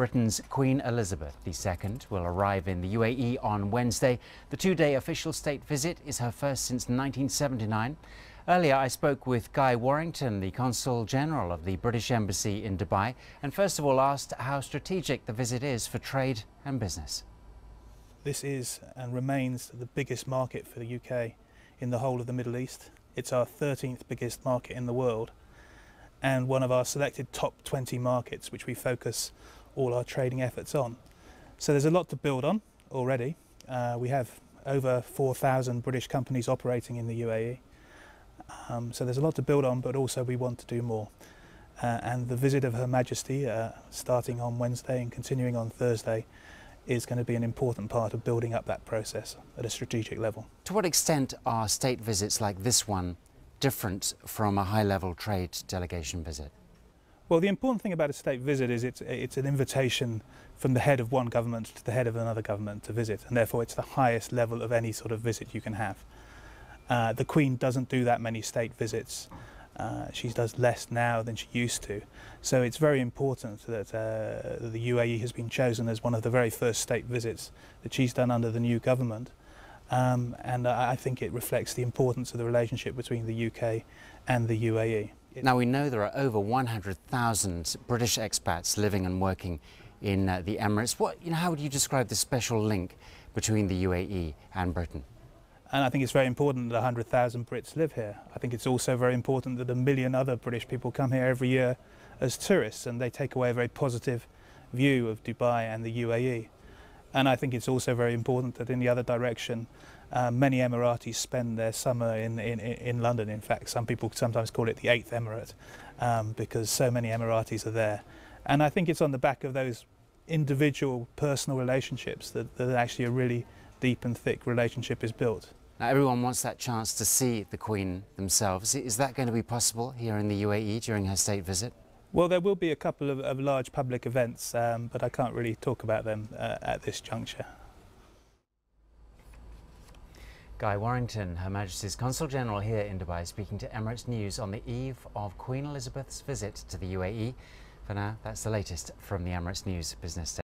Britain's Queen Elizabeth II will arrive in the UAE on Wednesday. The two-day official state visit is her first since 1979. Earlier, I spoke with Guy Warrington, the Consul General of the British Embassy in Dubai, and first of all asked how strategic the visit is for trade and business. This is and remains the biggest market for the UK in the whole of the Middle East. It's our 13th biggest market in the world and one of our selected top 20 markets which we focus all our trading efforts on. So there's a lot to build on already. We have over 4,000 British companies operating in the UAE. So there's a lot to build on, but also we want to do more. And the visit of Her Majesty, starting on Wednesday and continuing on Thursday, is going to be an important part of building up that process at a strategic level. To what extent are state visits like this one different from a high-level trade delegation visit? Well, the important thing about a state visit is it's an invitation from the head of one government to the head of another government to visit, and therefore it's the highest level of any sort of visit you can have. The Queen doesn't do that many state visits. She does less now than she used to. So it's very important that the UAE has been chosen as one of the very first state visits that she's done under the new government. And I think it reflects the importance of the relationship between the UK and the UAE. Now, we know there are over 100,000 British expats living and working in the Emirates. How would you describe the special link between the UAE and Britain? And I think it's very important that 100,000 Brits live here. I think it's also very important that 1 million other British people come here every year as tourists, and they take away a very positive view of Dubai and the UAE. And I think it's also very important that in the other direction, many Emiratis spend their summer in London. In fact, some people sometimes call it the 8th Emirate, because so many Emiratis are there. And I think it's on the back of those individual personal relationships that actually a really deep and thick relationship is built. Now, everyone wants that chance to see the Queen themselves. Is that going to be possible here in the UAE during her state visit? Well, there will be a couple of large public events, but I can't really talk about them at this juncture. Guy Warrington, Her Majesty's Consul General here in Dubai, speaking to Emirates News on the eve of Queen Elizabeth's visit to the UAE. For now, that's the latest from the Emirates News Business Desk.